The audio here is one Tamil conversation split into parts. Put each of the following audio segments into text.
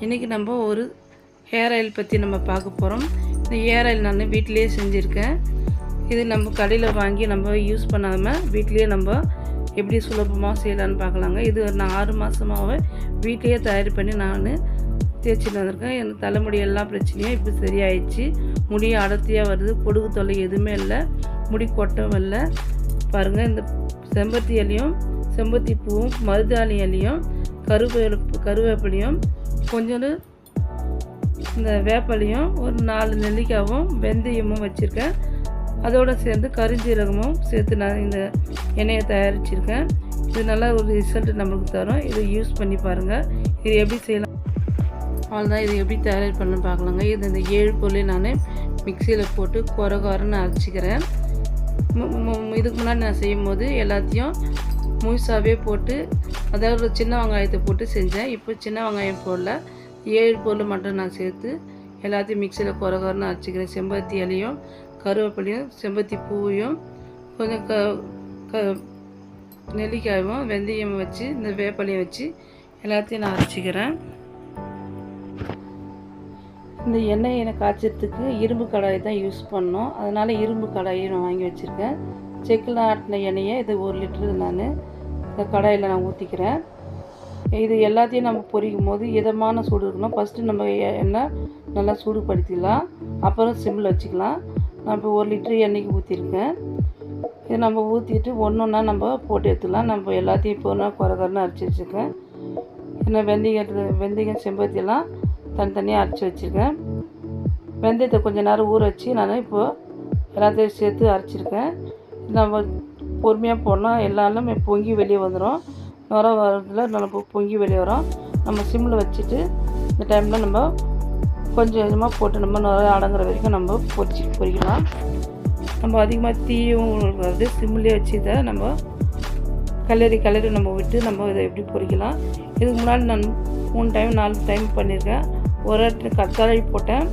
இன்றைக்கி நம்ம ஒரு ஹேர் ஆயில் பற்றி நம்ம பார்க்க போகிறோம். இந்த ஹேர் ஆயில் நான் வீட்டிலேயே செஞ்சுருக்கேன். இது நம்ம கடையில் வாங்கி நம்ம யூஸ் பண்ணாமல் வீட்டிலேயே நம்ம எப்படி சுலபமாக செய்யலான்னு பார்க்கலாங்க. இது நான் 6 மாதமாகவே வீட்டிலேயே தயார் பண்ணி நான் தேய்ச்சிட்டு வந்திருக்கேன். எனக்கு தலைமுடி எல்லா பிரச்சனையும் இப்போ சரியாயிடுச்சு. முடி அடர்த்தியாக வருது, பொடுகு தொல்லை எதுவுமே இல்லை, முடி கொட்டம் இல்லை. பாருங்கள், இந்த செம்பருத்தி இலையும் செம்பருத்தி பூவும் மருதாணி இலையும் கருவேப்பிலையும் கொஞ்சோண்டு இந்த வேப்பலையும் ஒரு 4 நெல்லிக்காவும் வெந்தயமும் வச்சுருக்கேன். அதோடு சேர்ந்து கருஞ்சீரகமும் சேர்த்து நான் இந்த எண்ணெயை தயாரிச்சிருக்கேன். இது நல்லா ஒரு ரிசல்ட் நம்மளுக்கு தரும். இதை யூஸ் பண்ணி பாருங்கள். இது எப்படி செய்யலாம், அவ்வளோதான். இது எப்படி தயார் பண்ண பார்க்கலாங்க. இது இந்த 7 பொருளையும் நான் மிக்சியில் போட்டு கொரன்னு அரைச்சிக்கிறேன். இதுக்கு முன்னாடி நான் செய்யும் போது எல்லாத்தையும் முழுசாகவே போட்டு, அதாவது சின்ன வெங்காயத்தை போட்டு செஞ்சேன். இப்போ சின்ன வெங்காயம் போடல, 7 பொருள் மட்டும் நான் சேர்த்து எல்லாத்தையும் மிக்சியில் கொரன்னு அரைச்சிக்கிறேன். செம்பருத்தி இலையும் கருவேப்பிலையும் செம்பருத்தி பூவையும் கொஞ்சம் நெல்லிக்காயும் வெந்தயம் வச்சு இந்த வேப்பலையும் வச்சு எல்லாத்தையும் நான் அரைச்சிக்கிறேன். இந்த எண்ணெயை எனக்கு காய்ச்சறதுக்கு இரும்பு கடாய் தான் யூஸ் பண்ணோம். அதனால் இரும்பு கடாயை நான் வாங்கி வச்சுருக்கேன். செக்கில் ஆட்டின எண்ணெயை இது 1 லிட்டரு நான் இந்த கடாயில் நான் ஊற்றிக்கிறேன். இது எல்லாத்தையும் நம்ம பொரிக்கும் போது இதமான சூடு இருக்கணும். ஃபஸ்ட்டு நம்ம எண்ணெய் நல்லா சூடுபடுத்திடலாம், அப்புறம் சிம்மில் வச்சுக்கலாம். நான் இப்போ 1 லிட்டரு எண்ணெய்க்கு ஊற்றிருக்கேன். இது நம்ம ஊற்றிட்டு ஒன்றா நம்ம போட்டு எடுத்துக்கலாம். நம்ம எல்லாத்தையும் இப்போ நான் கொரன்னு அரைச்சி வச்சுருக்கேன். ஏன்னா வெந்தயம் செம்பருத்தியெல்லாம் தனித்தனியாக அரைச்சி வச்சுருக்கேன். வெந்தயத்தை கொஞ்சம் நேரம் ஊற வச்சு நான் இப்போது எல்லாத்தையும் சேர்த்து அரைச்சிருக்கேன். நம்ம பொறுமையாக போடணும், எல்லாமே பொங்கி வெளியே வந்துடும். நுர வரதில் நம்ம பொங்கி வெளியே வரும். நம்ம சிம்மில் வச்சுட்டு இந்த டைமில் நம்ம கொஞ்சம் கொஞ்சமாக போட்டு நம்ம நுர அடங்குற வரைக்கும் நம்ம பொரிக்கலாம். நம்ம அதிகமாக தீயும் வருது, சிம்மிலே வச்சு இதை நம்ம கலரி நம்ம விட்டு நம்ம இதை எப்படி பொரிக்கலாம். இதுக்கு முன்னாடி நான் 3 டைம் 4 டைம் பண்ணியிருக்கேன். ஒரு கத்தாழை போட்டேன்.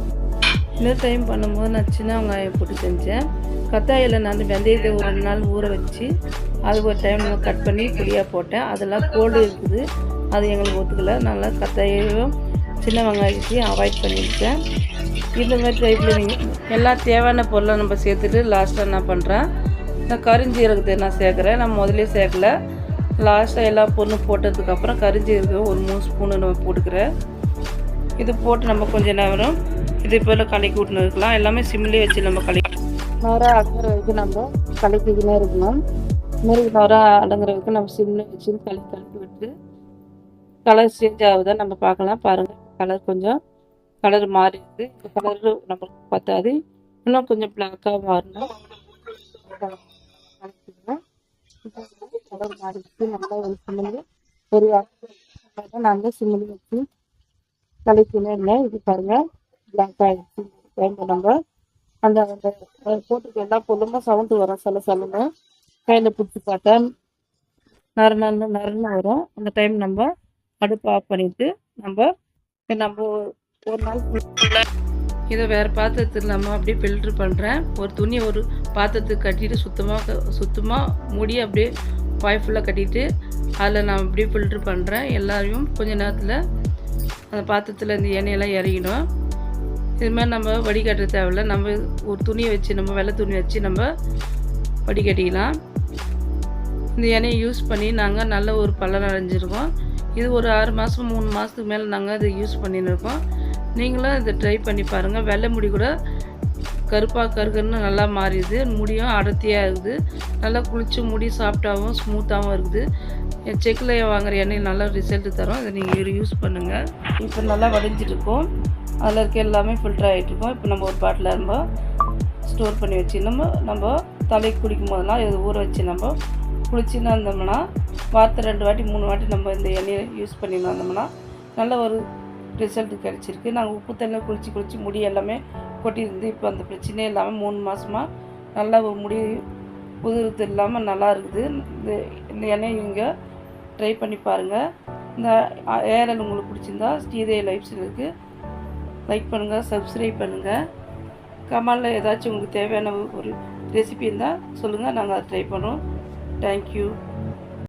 இன்னொரு டைம் பண்ணும்போது நான் சின்ன வெங்காயம் போட்டு செஞ்சேன். கத்தாழையில் நான் வெந்தயத்தை ஒரு 2 நாள் ஊற வச்சு அது ஒரு டைம் கட் பண்ணி பொடியாக போட்டேன். அதெல்லாம் கோல்டு இருக்குது, அது எங்களுக்கு ஒத்துக்கலை. நல்லா கத்தாழையும் சின்ன வெங்காயத்தையும் அவாய்ட் பண்ணியிருக்கேன். இந்த மாதிரி டைப்பில் நீங்கள் எல்லா தேவையான பொருளை நம்ம சேர்த்துட்டு லாஸ்ட்டாக என்ன பண்ணுறேன், நான் கருஞ்சீரகத்தை நான் சேர்க்குறேன். நான் முதலே சேர்க்கல, லாஸ்ட்டாக எல்லா பொருளும் போட்டதுக்கப்புறம் கருஞ்சீரகம் ஒரு 3 ஸ்பூனு நம்ம போட்டுக்கிறேன். இது போட்டு நம்ம கொஞ்சம் நேரம் இது போல் கலக்கி விட்டுன்னு இருக்கலாம். எல்லாமே சிம்லேயே வச்சு நம்ம நுர அடங்குற வரைக்கும் நம்ம கலக்கிக்கினே இருக்கணும். இதுமாதிரி நுர அடங்குற வரைக்கும் நம்ம சிம்லேயே வச்சு கலக்கி விட்டு கலர் சேஞ்ச் ஆகுதா நம்ம பார்க்கலாம். பாருங்கள், கலர் மாறி இருக்குது. இந்த கலரு நம்மளுக்கு பத்தாது, இன்னும் கொஞ்சம் பிளாக்காக மாறணும். கலர் மாறிடுச்சு. நல்லா ஒரு சிம்மில் ஒரு நாங்கள் சிம்மில் வச்சு கலக்கினே இல்லை. இது பாருங்கள், பிளாக் ஆகிடுச்சு. டைமில் நம்ம அந்த போட்டுக்கு எல்லா பொருளுமே சவுண்டு வரும், சலன்னு கையில் பிடிச்சி பார்த்தா நறுன்னு வரும். அந்த டைம் நம்ம அடுப்பு ஆஃப் பண்ணிவிட்டு நம்ம ஒரு நாள் இதை வேறு பாத்திரத்தில் நம்ம அப்படியே ஃபில்ட்ரு பண்ணுறேன். ஒரு துணி ஒரு பாத்திரத்துக்கு கட்டிட்டு சுத்தமாக மூடி அப்படியே வாய் ஃபுல்லாக கட்டிட்டு அதில் நான் அப்படியே ஃபில்ட்ரு பண்ணுறேன். எல்லாரையும் கொஞ்சம் நேரத்தில் அந்த பாத்திரத்தில் இந்த எண்ணெயெல்லாம் இறங்கிடும். இதுமாதிரி நம்ம வடிகட்ட தேவையில்ல. நம்ம ஒரு துணியை வச்சு நம்ம வெள்ளை துணி வச்சு நம்ம வடிகட்டிக்கலாம். இந்த எண்ணெயை யூஸ் பண்ணி நாங்கள் நல்ல ஒரு பலன் அடைஞ்சிருக்கோம். இது ஒரு 6 மாதம் 3 மாதத்துக்கு மேலே நாங்கள் இதை யூஸ் பண்ணின்னு இருக்கோம். நீங்களும் இதை ட்ரை பண்ணி பாருங்கள். வெள்ளை முடி கூட கருன்னு நல்லா மாறிடுது, முடியும் அடர்த்தியாக இருக்குது. நல்லா குளிச்சு முடி சாஃப்டாகவும் ஸ்மூத்தாகவும் இருக்குது. செக்கில் வாங்குகிற எண்ணெய் நல்லா ரிசல்ட்டு தரும். இதை நீங்கள் யூஸ் பண்ணுங்கள். இப்போ நல்லா வடிஞ்சிட்ருக்கோம், அதில் இருக்க எல்லாமே ஃபில்டர் ஆகிட்ருக்கோம். இப்போ நம்ம ஒரு பாட்டில் நம்ம ஸ்டோர் பண்ணி வச்சு நம்ம தலைக்கு குளிக்கும் போதெல்லாம் இது ஊற வச்சு நம்ம குளிச்சுன்னு வந்தோம்னா வாரத்தை 2 வாட்டி 3 வாட்டி நம்ம இந்த எண்ணெயை யூஸ் பண்ணின்னு வந்தோம்னா நல்ல ஒரு ரிசல்ட் கிடச்சிருக்கு. நாங்கள் உப்பு தண்ணியில் குளித்து முடி எல்லாமே கொட்டியிருந்து இப்போ அந்த பிரச்சனையே இல்லாமல் 3 மாதமாக நல்லா ஒரு முடி உதிர்றது இல்லாமல் நல்லா இருக்குது. இந்த எண்ணெயை நீங்கள் ட்ரை பண்ணி பாருங்கள். இந்த ஏரல் உங்களுக்கு பிடிச்சிருந்தா ஸ்ரீதேவி லைஃப் ஸ்டைலுக்கு லைக் பண்ணுங்கள், சப்ஸ்கிரைப் பண்ணுங்கள். கமெண்டில் ஏதாச்சும் உங்களுக்கு தேவையான ஒரு ரெசிபி இருந்தால் சொல்லுங்கள், நாங்கள் அதை ட்ரை பண்ணுறோம். தேங்க்யூ.